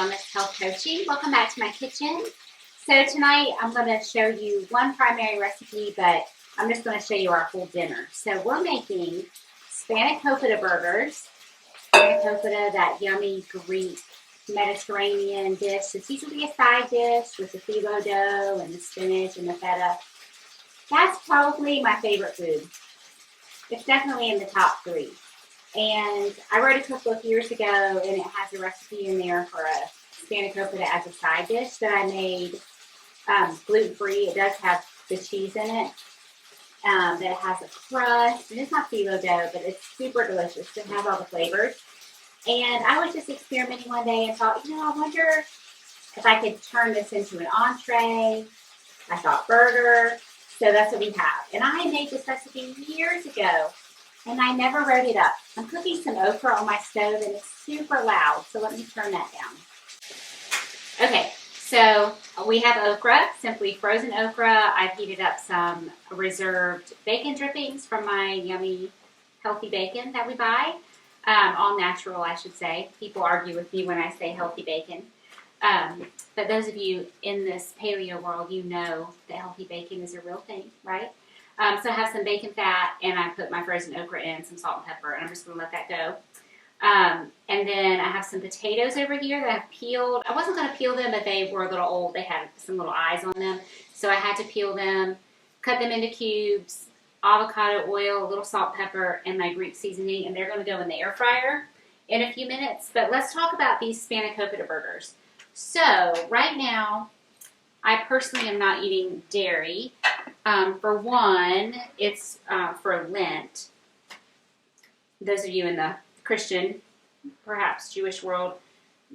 Wellness Health Coaching. Welcome back to my kitchen. So tonight I'm going to show you one primary recipe, but I'm just going to show you our full dinner. So we're making Spanikopita Burgers. Spanakopita, that yummy Greek Mediterranean dish. It's usually a side dish with the phyllo dough and the spinach and the feta. That's probably my favorite food. It's definitely in the top 3. And I wrote a cookbook years ago, and it has a recipe in there for a Spanikopita as a side dish that I made gluten-free. It does have the cheese in it. That has a crust. And it's not phyllo dough, but it's super delicious. It has all the flavors. And I was just experimenting one day and thought, I wonder if I could turn this into an entree. I thought burger. So that's what we have. And I made this recipe years ago, and I never wrote it up. I'm cooking some okra on my stove, and it's super loud. So let me turn that down. Okay, so we have okra, simply frozen okra. I've heated up some reserved bacon drippings from my yummy, healthy bacon that we buy. All natural, I should say. People argue with me when I say healthy bacon. But those of you in this paleo world, you know that healthy bacon is a real thing, right? So I have some bacon fat, and I put my frozen okra in, some salt and pepper, and I'm just going to let that go. And then I have some potatoes over here that I've peeled. I wasn't going to peel them, but they were a little old. They had some little eyes on them. So I had to peel them, cut them into cubes, avocado oil, a little salt, pepper, and my Greek seasoning. And they're going to go in the air fryer in a few minutes. But let's talk about these Spanikopita burgers. So right now, I personally am not eating dairy. For one, it's for Lent. Those of you in the Christian, perhaps Jewish world,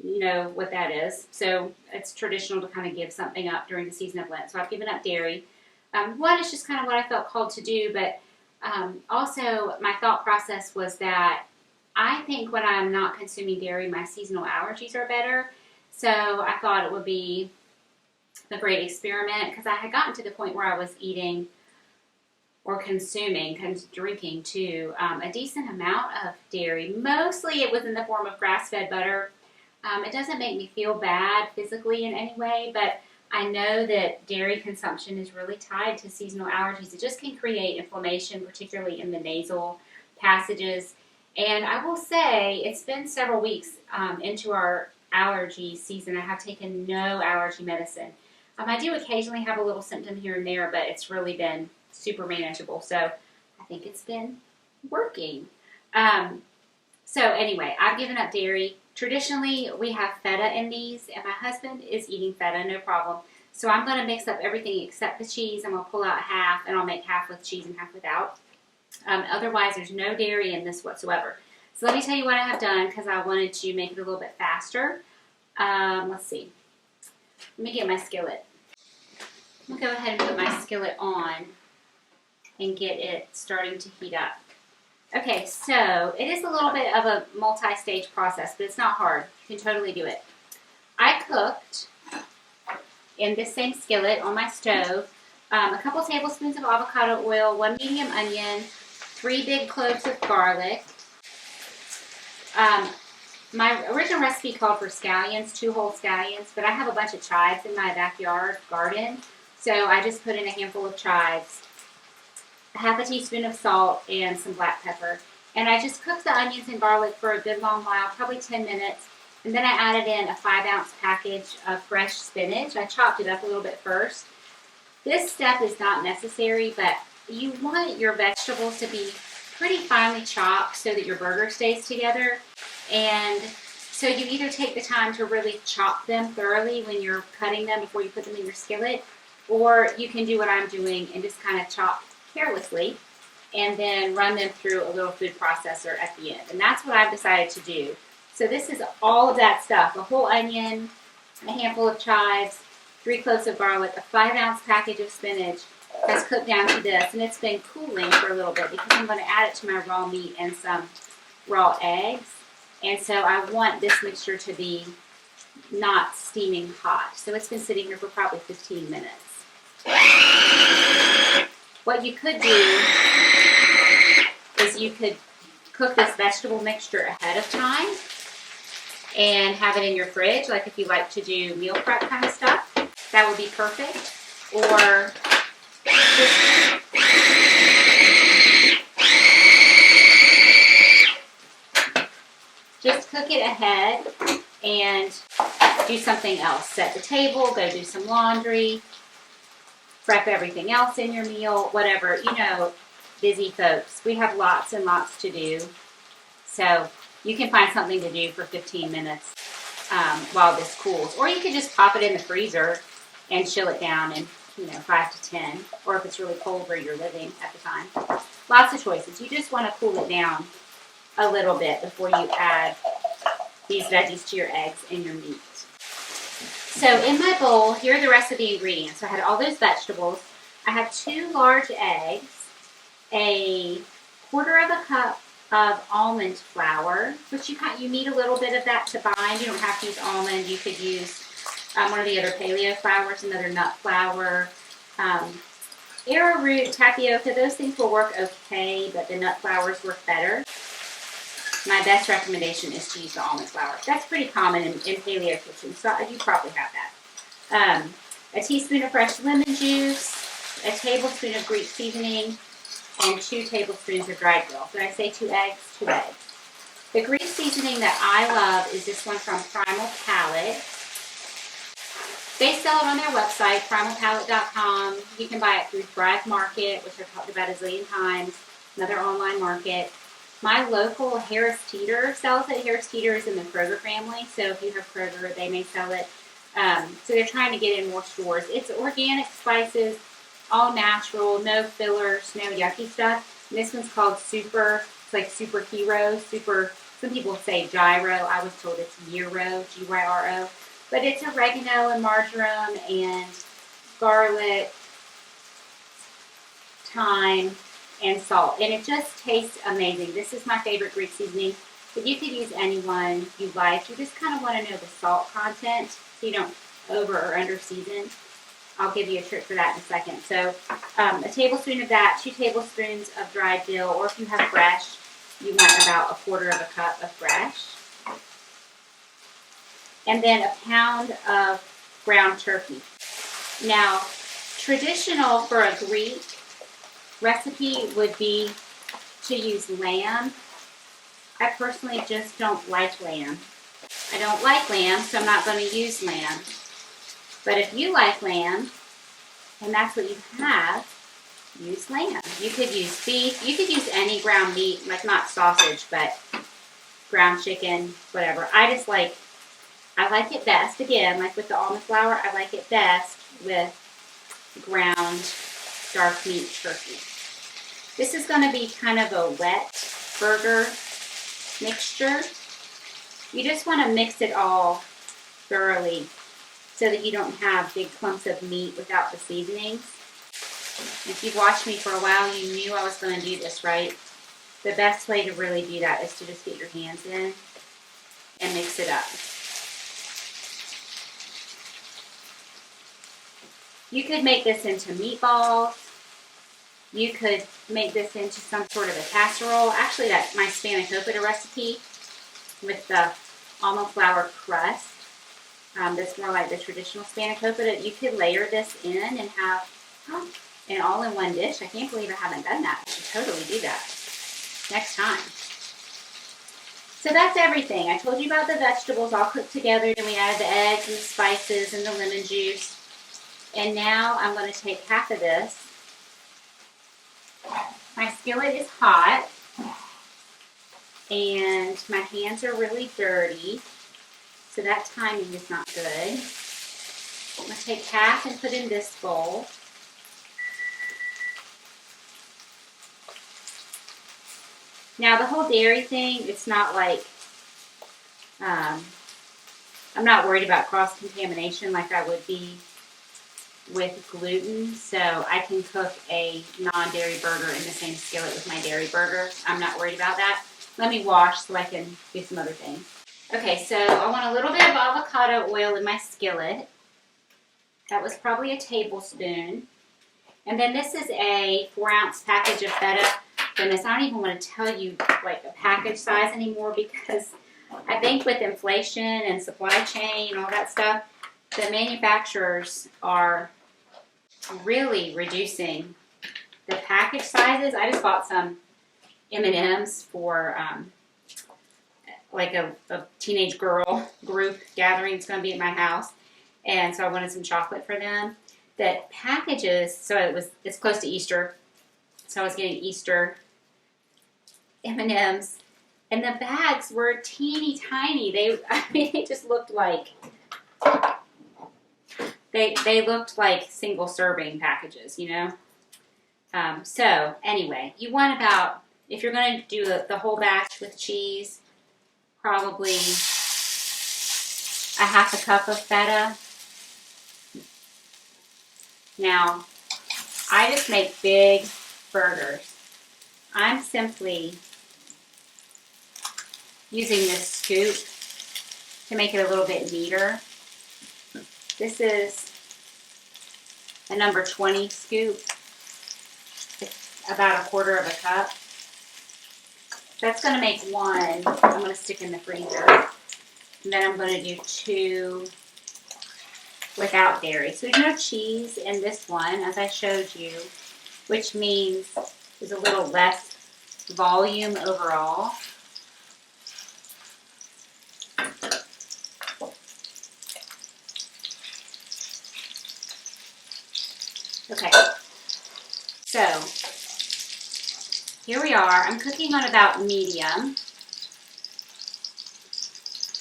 you know what that is. So it's traditional to kind of give something up during the season of Lent. So I've given up dairy. One is just kind of what I felt called to do, but also my thought process was that I think when I'm not consuming dairy, my seasonal allergies are better. So I thought it would be a great experiment because I had gotten to the point where I was eating or consuming, drinking too, a decent amount of dairy. Mostly it was in the form of grass-fed butter. It doesn't make me feel bad physically in any way, but I know that dairy consumption is really tied to seasonal allergies. It just can create inflammation, particularly in the nasal passages. And I will say it's been several weeks into our allergy season. I have taken no allergy medicine. I do occasionally have a little symptom here and there, but it's really been super manageable. So I think it's been working. So anyway, I've given up dairy. Traditionally, we have feta in these, and my husband is eating feta, no problem. So I'm going to mix up everything except the cheese. I'm going to pull out half, and I'll make half with cheese and half without. Otherwise, there's no dairy in this whatsoever. So let me tell you what I have done because I wanted to make it a little bit faster. Let's see. Let me get my skillet. I'm going to go ahead and put my skillet on and get it starting to heat up. Okay, so it is a little bit of a multi-stage process, but it's not hard. You can totally do it. I cooked in this same skillet on my stove a couple tablespoons of avocado oil, 1 medium onion, 3 big cloves of garlic. My original recipe called for scallions, 2 whole scallions, but I have a bunch of chives in my backyard garden, so I just put in a handful of chives, half a teaspoon of salt, and some black pepper. And I just cooked the onions and garlic for a good long while, probably 10 minutes, and then I added in a 5-ounce package of fresh spinach. I chopped it up a little bit first. This step is not necessary, but you want your vegetables to be pretty finely chopped so that your burger stays together. And so you either take the time to really chop them thoroughly when you're cutting them before you put them in your skillet, or you can do what I'm doing and just kind of chop carelessly and then run them through a little food processor at the end. And that's what I've decided to do. So this is all of that stuff, a whole onion, a handful of chives, 3 cloves of garlic, a 5-ounce package of spinach has cooked down to this, and it's been cooling for a little bit because I'm going to add it to my raw meat and some raw eggs. And so I want this mixture to be not steaming hot. So it's been sitting here for probably 15 minutes. What you could do is you could cook this vegetable mixture ahead of time and have it in your fridge, like if you like to do meal prep kind of stuff, that would be perfect. Or just cook it ahead and do something else. Set the table, go do some laundry, prep everything else in your meal, whatever. You know, busy folks, we have lots and lots to do. So you can find something to do for 15 minutes while this cools. Or you could just pop it in the freezer and chill it down in, 5 to 10. Or if it's really cold where you're living at the time. Lots of choices. You just want to cool it down a little bit before you add these veggies to your eggs and your meat. So in my bowl, here are the rest of the ingredients. So I had all those vegetables. I have 2 large eggs, a quarter of a cup of almond flour, which you need a little bit of that to bind. You don't have to use almond. You could use one of the other paleo flours, another nut flour. Arrowroot, tapioca, those things will work okay, but the nut flours work better. My best recommendation is to use the almond flour. That's pretty common in paleo kitchens, so you probably have that. A teaspoon of fresh lemon juice, a tablespoon of Greek seasoning, and 2 tablespoons of dried dill. Did I say 2 eggs? 2 eggs. The Greek seasoning that I love is this one from Primal Palate. They sell it on their website, primalpalate.com. You can buy it through Thrive Market, which I've talked about a zillion times, another online market. My local Harris Teeter sells it. Harris Teeter is in the Kroger family, so if you have Kroger, they may sell it. So they're trying to get in more stores. It's organic spices, all natural, no fillers, no yucky stuff. And this one's called Super. It's like Superhero. Some people say Gyro. I was told it's Gyro, Gyro. But it's oregano and marjoram and garlic, thyme, and salt. And it just tastes amazing. This is my favorite Greek seasoning. But you could use any one you like. You just kind of want to know the salt content so you don't over or under season. I'll give you a trick for that in a second. So a tablespoon of that, 2 tablespoons of dried dill, or if you have fresh, you want about a quarter of a cup of fresh. And then a pound of ground turkey. Now, traditional for a Greek recipe would be to use lamb. I personally just don't like lamb. I don't like lamb, so I'm not going to use lamb. But if you like lamb, and that's what you have, use lamb. You could use beef. You could use any ground meat, like not sausage, but ground chicken, whatever. I like it best, again, like with the almond flour, I like it best with ground dark meat turkey. This is going to be kind of a wet burger mixture. You just want to mix it all thoroughly so that you don't have big clumps of meat without the seasonings. If you've watched me for a while, you knew I was going to do this, right? The best way to really do that is to just get your hands in and mix it up. You could make this into meatballs. You could make this into some sort of a casserole. Actually, that's my spanakopita recipe with the almond flour crust. That's more like the traditional spanakopita. You could layer this in and have an all-in-one dish. I can't believe I haven't done that. I should totally do that next time. So that's everything. I told you about the vegetables all cooked together. Then we added the eggs and the spices and the lemon juice. And now I'm going to take half of this. My skillet is hot. And my hands are really dirty. So that timing is not good. I'm going to take half and put in this bowl. Now the whole dairy thing, it's not like, I'm not worried about cross-contamination like I would be with gluten, so I can cook a non-dairy burger in the same skillet with my dairy burger. I'm not worried about that. Let me wash so I can do some other things. Okay, so I want a little bit of avocado oil in my skillet. That was probably a tablespoon. And then this is a 4-ounce package of feta. Goodness, I don't even want to tell you like the package size anymore because I think with inflation and supply chain and all that stuff, the manufacturers are really reducing the package sizes. I just bought some M&Ms for like a teenage girl group gathering. It's going to be at my house, and so I wanted some chocolate for them. The packages, so it's close to Easter, so I was getting Easter M&Ms, and the bags were teeny tiny. They just looked like they looked like single serving packages, you know. So anyway, you want about, if you're going to do the whole batch with cheese, probably a half a cup of feta. Now, I just make big burgers. I'm simply using this scoop to make it a little bit neater. This is a number 20 scoop. It's about a quarter of a cup. That's going to make one. I'm going to stick in the freezer. And then I'm going to do 2 without dairy. So there's no cheese in this one, as I showed you, which means there's a little less volume overall. Okay, so here we are. I'm cooking on about medium.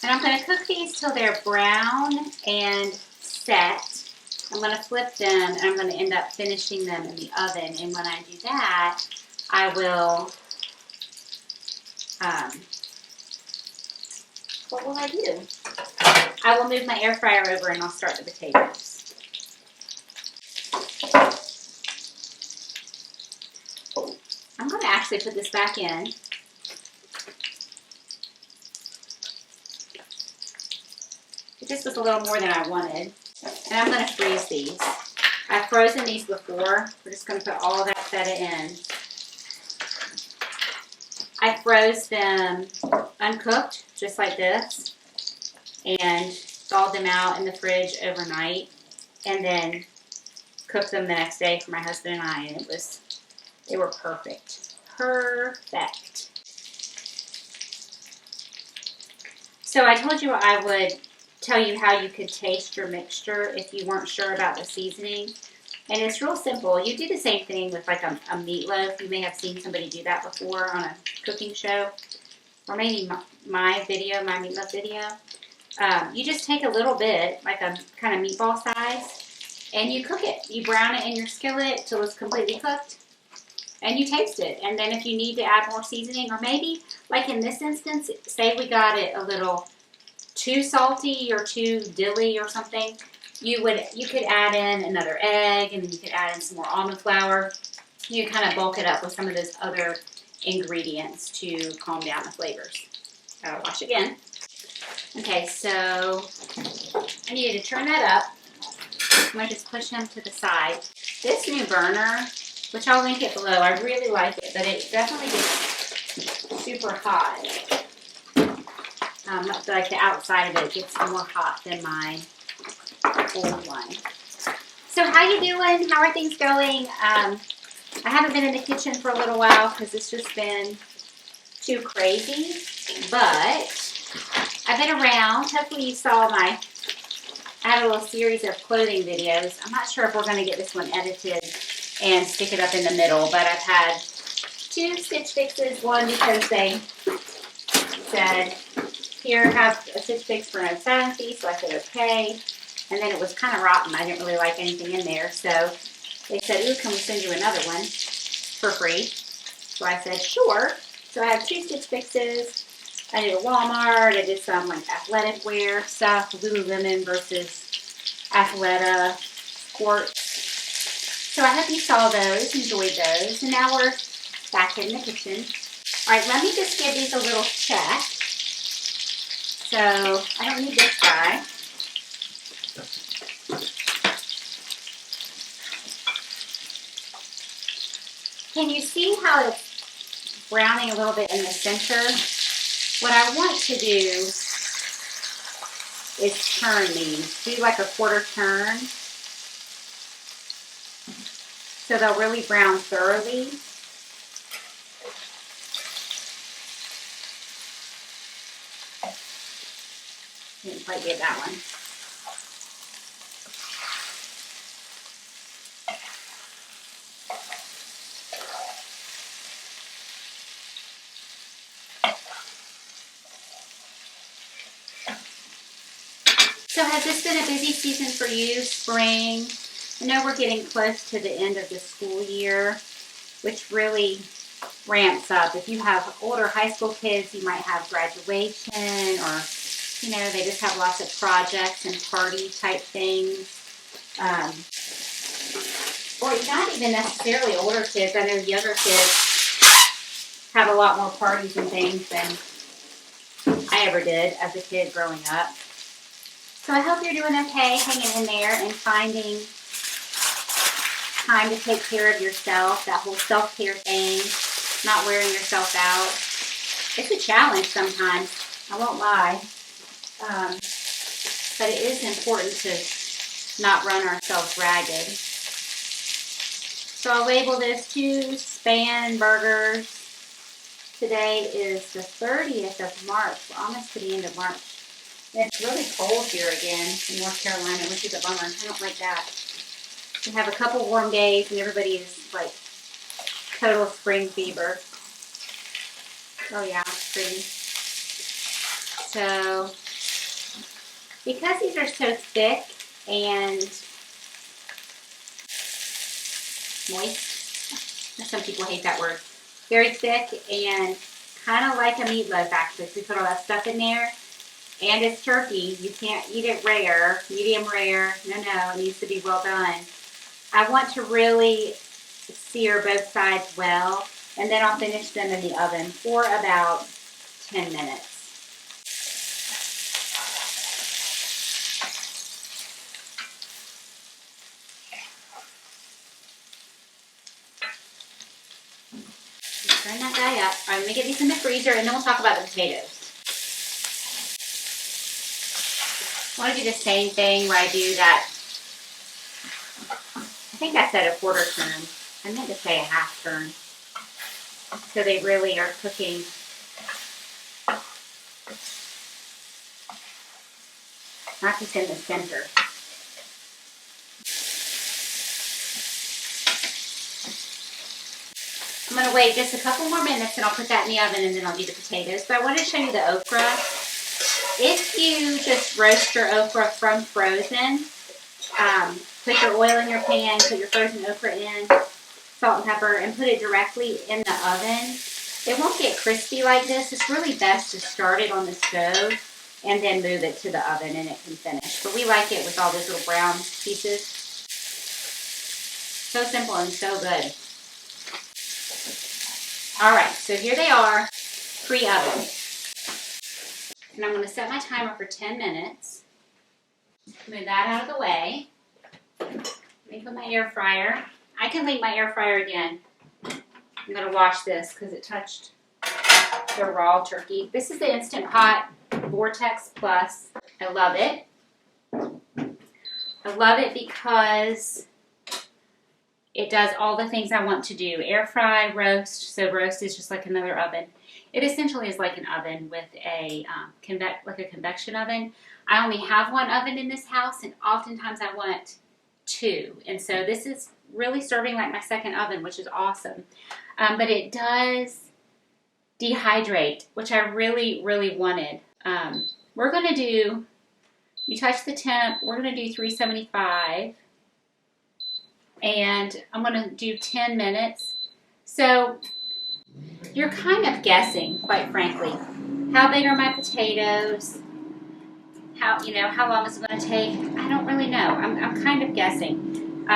And I'm going to cook these till they're brown and set. I'm going to flip them, and I'm going to end up finishing them in the oven. And when I do that, I will, what will I do? I will move my air fryer over, and I'll start the potatoes. I'm going to actually put this back in. It just was a little more than I wanted. And I'm going to freeze these. I've frozen these before. We're just going to put all of that feta in. I froze them uncooked, just like this, and thawed them out in the fridge overnight, and then cooked them the next day for my husband and I, and they were perfect. Perfect. So I told you I would tell you how you could taste your mixture if you weren't sure about the seasoning. And it's real simple. You do the same thing with like a meatloaf. You may have seen somebody do that before on a cooking show, or maybe my meatloaf video. You just take a little bit, like a kind of meatball size, and you cook it. You brown it in your skillet till it's completely cooked, and you taste it. And then if you need to add more seasoning, or maybe like in this instance, say we got it a little too salty or too dilly or something, you could add in another egg, and then you could add in some more almond flour. You kind of bulk it up with some of those other ingredients to calm down the flavors. I'll wash again. Okay, so I needed to turn that up. I'm going to just push them to the side. This new burner, which I'll link it below, I really like it, but it definitely gets super hot. Like the outside of it gets more hot than my old one. So how you doing? How are things going? I haven't been in the kitchen for a little while because it's just been too crazy, but I've been around. Hopefully you saw I have a little series of clothing videos. I'm not sure if we're going to get this one edited and stick it up in the middle, but I've had 2 stitch fixes. One because they said, here, have a stitch fix for no sewing fee, so I said okay. And then it was kind of rotten. I didn't really like anything in there, so they said, ooh, can we send you another one for free? So I said, sure. So I have 2 stitch fixes. I did a Walmart. I did some like athletic wear stuff, Lululemon versus Athleta sports. So I hope you saw those, enjoyed those. And now we're back in the kitchen. All right, let me just give these a little check. So I don't need this guy. Can you see how it's browning a little bit in the center? What I want to do is turn these. Do like a quarter turn. So they'll really brown thoroughly. Didn't quite get that one. So has this been a busy season for you, spring? I know we're getting close to the end of the school year, which really ramps up. If you have older high school kids, you might have graduation, or, you know, they just have lots of projects and party type things. Or not even necessarily older kids. I know younger kids have a lot more parties and things than I ever did as a kid growing up. So I hope you're doing okay, hanging in there and finding time to take care of yourself, that whole self-care thing, not wearing yourself out. It's a challenge sometimes, I won't lie. But it is important to not run ourselves ragged. So I'll label this to Span Burgers. Today is the 30th of March. We're almost to the end of March. And it's really cold here again in North Carolina, which is a bummer. I don't like that. We have a couple warm days and everybody is like total spring fever. Oh yeah, it's pretty. So, because these are so thick and moist, some people hate that word, very thick and kind of like a meatloaf actually. So we put all that stuff in there. And it's turkey. You can't eat it rare, medium rare. No, it needs to be well done. I want to really sear both sides well, and then I'll finish them in the oven for about 10 minutes. Turn that guy up. All right, let me get these in the freezer, and then we'll talk about the potatoes. I want to do the same thing where I do that. I think I said a quarter turn. I meant to say a half turn. So they really are cooking. Not just in the center. I'm going to wait just a couple more minutes and I'll put that in the oven and then I'll do the potatoes. But I want to show you the okra. If you just roast your okra from frozen, put your oil in your pan, put your frozen okra in, salt and pepper, and put it directly in the oven, it won't get crispy like this. It's really best to start it on the stove and then move it to the oven and it can finish. But we like it with all those little brown pieces. So simple and so good. Alright, so here they are, pre-oven. And I'm going to set my timer for 10 minutes. Move that out of the way. Let me put my air fryer. I can leave my air fryer again. I'm going to wash this because it touched the raw turkey. This is the Instant Pot Vortex Plus. I love it. I love it because it does all the things I want to do. Air fry, roast. So roast is just like another oven. It essentially is like an oven with a convection oven. I only have one oven in this house, and oftentimes I want two. And so this is really serving like my second oven, which is awesome. But it does dehydrate, which I really, really wanted. We're going to do, you touch the temp, we're going to do 375. And I'm going to do 10 minutes. So you're kind of guessing, quite frankly, how big are my potatoes? How long is it going to take? I don't really know. I'm kind of guessing.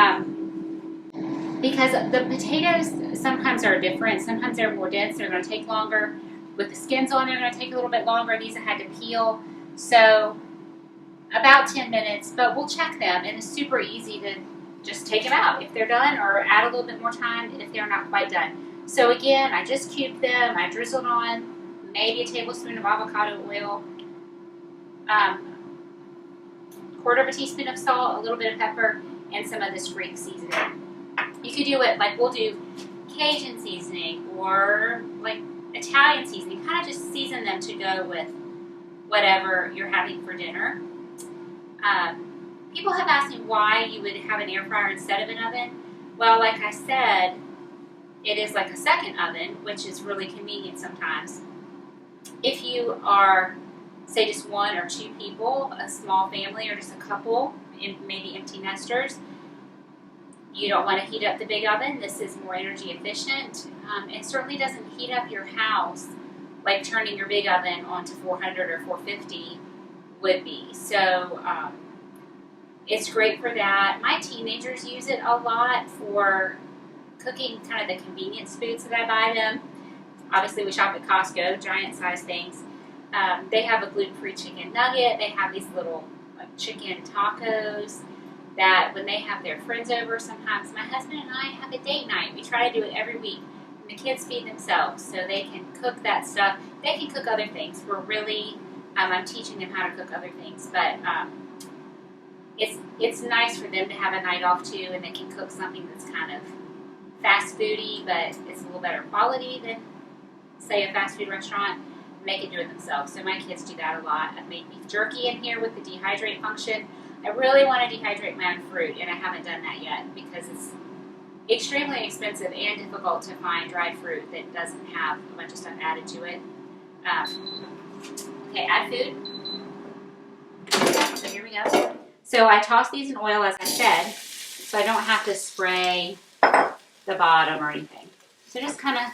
Because the potatoes sometimes are different. Sometimes they're more dense. They're going to take longer. With the skins on, they're going to take a little bit longer. These I had to peel. So about 10 minutes, but we'll check them. And it's super easy to just take them out if they're done, or add a little bit more time if they're not quite done. So again, I just cubed them. I drizzled on maybe a tablespoon of avocado oil, quarter of a teaspoon of salt, a little bit of pepper, and some of this Greek seasoning. You could do it like we'll do Cajun seasoning or like Italian seasoning. Kind of just season them to go with whatever you're having for dinner. People have asked me why you would have an air fryer instead of an oven. Well, like I said, it is like a second oven, which is really convenient sometimes. If you are, say, just one or two people, a small family, or just a couple, maybe empty nesters, you don't want to heat up the big oven. This is more energy efficient. It certainly doesn't heat up your house like turning your big oven onto 400 or 450 would be. So it's great for that. My teenagers use it a lot for cooking kind of the convenience foods that I buy them. Obviously, we shop at Costco, giant size things. They have a gluten-free chicken nugget. They have these little like chicken tacos that when they have their friends over, sometimes my husband and I have a date night. We try to do it every week. And the kids feed themselves, so they can cook that stuff. They can cook other things. We're really, I'm teaching them how to cook other things, but it's nice for them to have a night off too, and they can cook something that's kind of fast foody, but it's a little better quality than, say, a fast food restaurant. They can do it themselves. So my kids do that a lot. I've made beef jerky in here with the dehydrate function. I really want to dehydrate my own fruit, and I haven't done that yet because it's extremely expensive and difficult to find dried fruit that doesn't have a bunch of stuff added to it. Okay, add food. So here we go. So I toss these in oil, as I said, so I don't have to spray the bottom or anything. So just kind of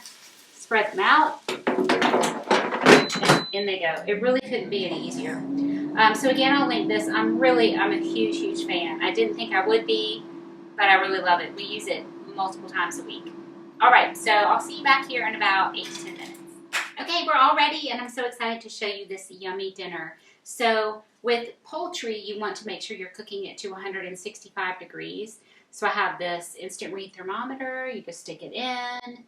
spread them out. In they go. It really couldn't be any easier. So again, I'll link this. I'm a huge, huge fan. I didn't think I would be, but I really love it. We use it multiple times a week. All right, so I'll see you back here in about 8 to 10 minutes. Okay, we're all ready, and I'm so excited to show you this yummy dinner. So with poultry, you want to make sure you're cooking it to 165 degrees. So I have this instant read thermometer. You just stick it in.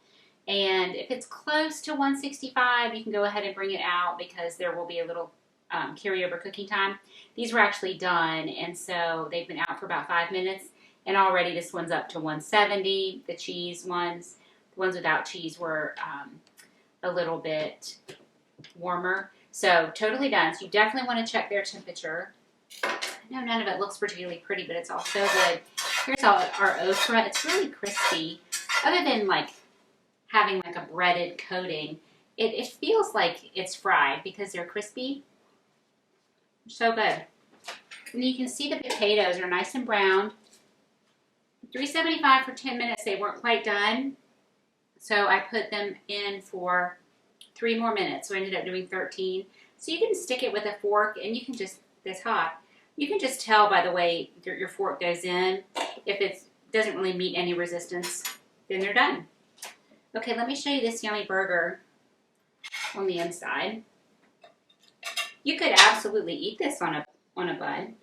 And if it's close to 165, you can go ahead and bring it out because there will be a little carryover cooking time. These were actually done, and so they've been out for about 5 minutes. And already this one's up to 170. The cheese ones, the ones without cheese were a little bit warmer. So totally done. So you definitely want to check their temperature. I know none of it looks particularly pretty, but it's all so good. Here's our okra. It's really crispy. Other than like having like a breaded coating, it feels like it's fried because they're crispy. So good. And you can see the potatoes are nice and browned. $3.75 for 10 minutes. They weren't quite done. So I put them in for 3 more minutes. So I ended up doing 13. So you can stick it with a fork and you can just, it's hot. You can just tell by the way your fork goes in. If it doesn't really meet any resistance, then they're done. Okay, let me show you this yummy burger on the inside. You could absolutely eat this on a bun.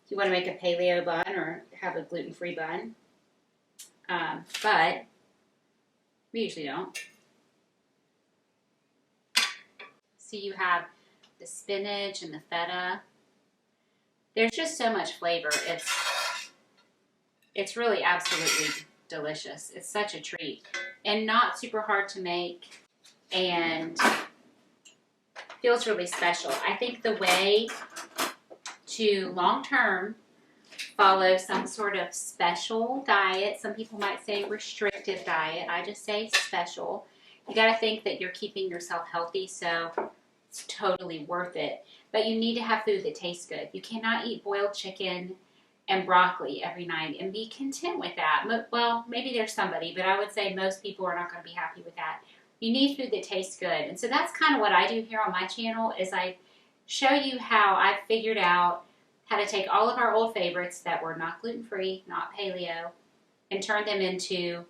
If you want to make a paleo bun or have a gluten-free bun. But we usually don't. So you have the spinach and the feta. There's just so much flavor. It's really absolutely delicious. It's such a treat. And not super hard to make. And feels really special. I think the way to long-term follow some sort of special diet, some people might say restrictive diet, I just say special. You got to think that you're keeping yourself healthy, so it's totally worth it. But you need to have food that tastes good. You cannot eat boiled chicken and broccoli every night and be content with that. Well, maybe there's somebody, but I would say most people are not going to be happy with that. You need food that tastes good. And so that's kind of what I do here on my channel is I show you how I've figured out how to take all of our old favorites that were not gluten-free, not paleo, and turn them into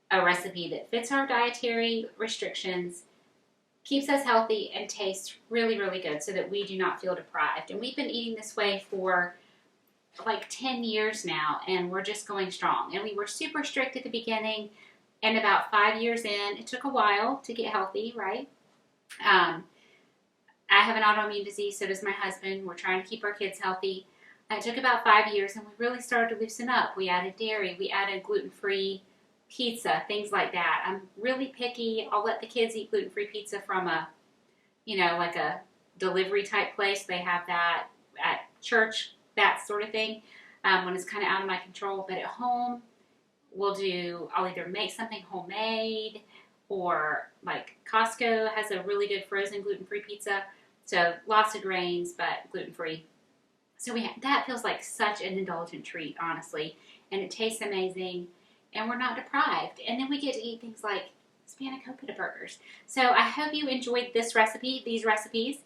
a recipe that fits our dietary restrictions, keeps us healthy, and tastes really, really good so that we do not feel deprived. And we've been eating this way for like 10 years now, and we're just going strong. And we were super strict at the beginning, and about 5 years in, it took a while to get healthy, right? I have an autoimmune disease, so does my husband. We're trying to keep our kids healthy. It took about 5 years, and we really started to loosen up. We added dairy. We added gluten-free pizza, things like that. I'm really picky. I'll let the kids eat gluten-free pizza from a, like a delivery type place. They have that at church, that sort of thing, when it's kind of out of my control. But at home, I'll either make something homemade, or like Costco has a really good frozen gluten-free pizza. So lots of grains, but gluten-free. So that feels like such an indulgent treat, honestly. And it tastes amazing. And we're not deprived. And then we get to eat things like Spanikopita Burgers. So I hope you enjoyed these recipes,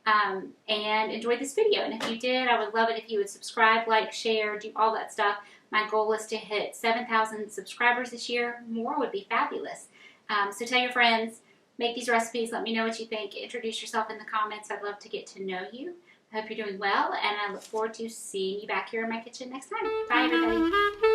and enjoyed this video. And if you did, I would love it if you would subscribe, like, share, do all that stuff. My goal is to hit 7,000 subscribers this year. More would be fabulous. So tell your friends, make these recipes, let me know what you think. Introduce yourself in the comments. I'd love to get to know you. I hope you're doing well, and I look forward to seeing you back here in my kitchen next time. Bye, everybody.